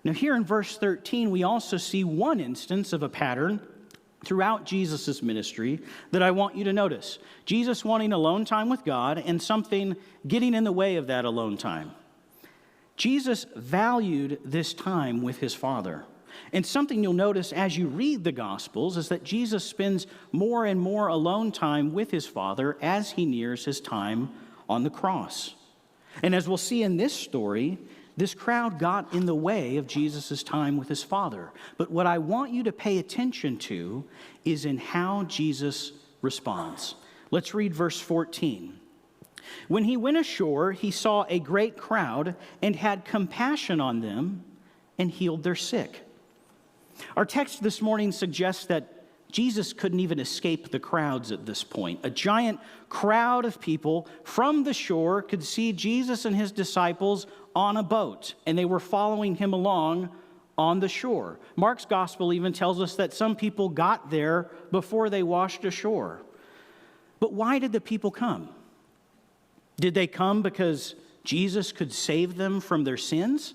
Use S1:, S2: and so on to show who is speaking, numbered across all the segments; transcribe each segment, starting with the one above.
S1: Now here in verse 13, we also see one instance of a pattern throughout Jesus' ministry that I want you to notice. Jesus wanting alone time with God and something getting in the way of that alone time. Jesus valued this time with his Father. And something you'll notice as you read the Gospels is that Jesus spends more and more alone time with his Father as he nears his time on the cross. And as we'll see in this story, this crowd got in the way of Jesus' time with his Father. But what I want you to pay attention to is in how Jesus responds. Let's read verse 14. When he went ashore, he saw a great crowd and had compassion on them and healed their sick. Our text this morning suggests that Jesus couldn't even escape the crowds at this point. A giant crowd of people from the shore could see Jesus and his disciples on a boat, and they were following him along on the shore. Mark's gospel even tells us that some people got there before they washed ashore. But why did the people come? Did they come because Jesus could save them from their sins?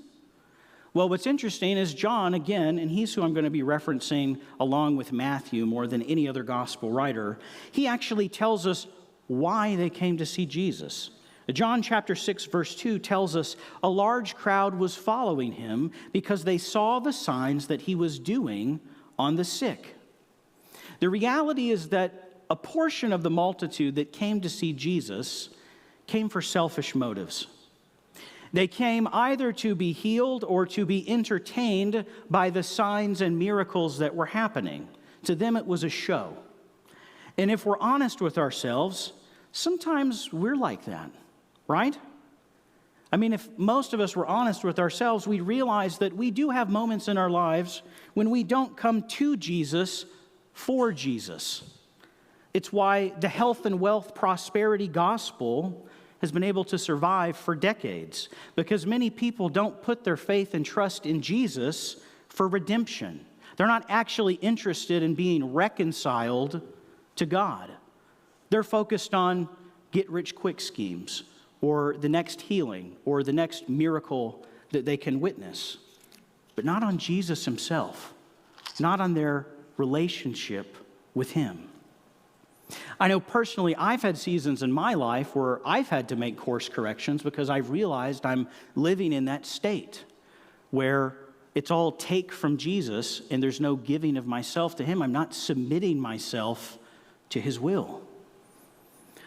S1: Well, what's interesting is John, again, and he's who I'm going to be referencing along with Matthew more than any other gospel writer, he actually tells us why they came to see Jesus. John chapter 6, verse 2 tells us a large crowd was following him because they saw the signs that he was doing on the sick. The reality is that a portion of the multitude that came to see Jesus came for selfish motives. They came either to be healed or to be entertained by the signs and miracles that were happening. To them, it was a show. And if we're honest with ourselves, sometimes we're like that, right? I mean, if most of us were honest with ourselves, we'd realize that we do have moments in our lives when we don't come to Jesus for Jesus. It's why the health and wealth prosperity gospel has been able to survive for decades, because many people don't put their faith and trust in Jesus for redemption. They're not actually interested in being reconciled to God. They're focused on get-rich-quick schemes, or the next healing, or the next miracle that they can witness, but not on Jesus himself, not on their relationship with him. I know personally I've had seasons in my life where I've had to make course corrections because I've realized I'm living in that state where it's all take from Jesus and there's no giving of myself to him. I'm not submitting myself to his will.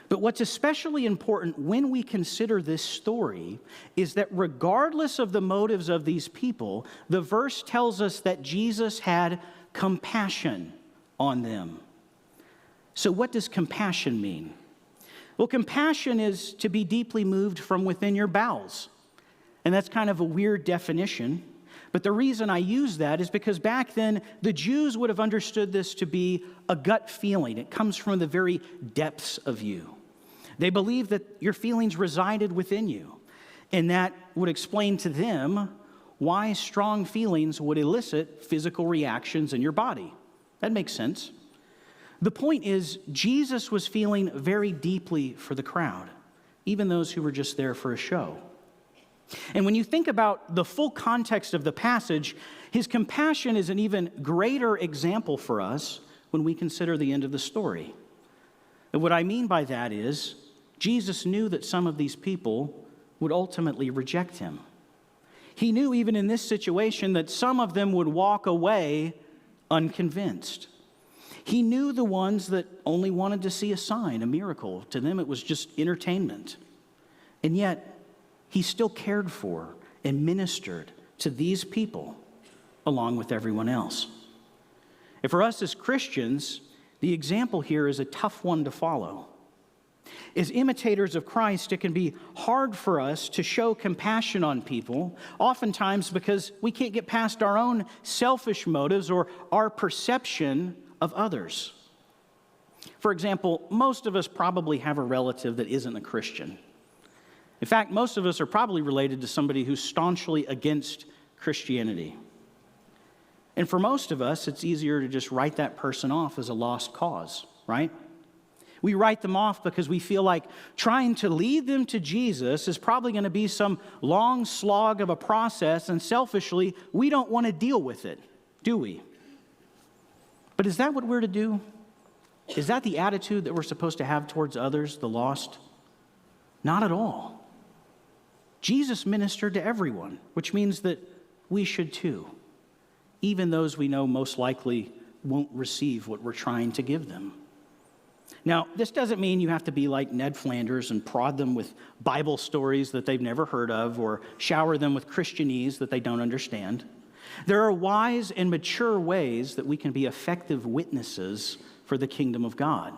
S1: But what's especially important when we consider this story is that regardless of the motives of these people, the verse tells us that Jesus had compassion on them. So what does compassion mean? Well, compassion is to be deeply moved from within your bowels. And that's kind of a weird definition. But the reason I use that is because back then, the Jews would have understood this to be a gut feeling. It comes from the very depths of you. They believed that your feelings resided within you. And that would explain to them why strong feelings would elicit physical reactions in your body. That makes sense. The point is, Jesus was feeling very deeply for the crowd, even those who were just there for a show. And when you think about the full context of the passage, his compassion is an even greater example for us when we consider the end of the story. And what I mean by that is, Jesus knew that some of these people would ultimately reject him. He knew even in this situation that some of them would walk away unconvinced. He knew the ones that only wanted to see a sign, a miracle. To them, it was just entertainment. And yet, he still cared for and ministered to these people along with everyone else. And for us as Christians, the example here is a tough one to follow. As imitators of Christ, it can be hard for us to show compassion on people, oftentimes because we can't get past our own selfish motives or our perception of others. For example, most of us probably have a relative that isn't a Christian. In fact, most of us are probably related to somebody who's staunchly against Christianity. And for most of us, it's easier to just write that person off as a lost cause, right? We write them off because we feel like trying to lead them to Jesus is probably going to be some long slog of a process, and selfishly, we don't want to deal with it, do we? But is that what we're to do? Is that the attitude that we're supposed to have towards others, the lost? Not at all. Jesus ministered to everyone, which means that we should too, even those we know most likely won't receive what we're trying to give them. Now, this doesn't mean you have to be like Ned Flanders and prod them with Bible stories that they've never heard of or shower them with Christianese that they don't understand. There are wise and mature ways that we can be effective witnesses for the kingdom of God.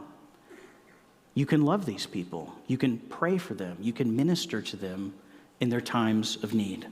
S1: You can love these people. You can pray for them. You can minister to them in their times of need.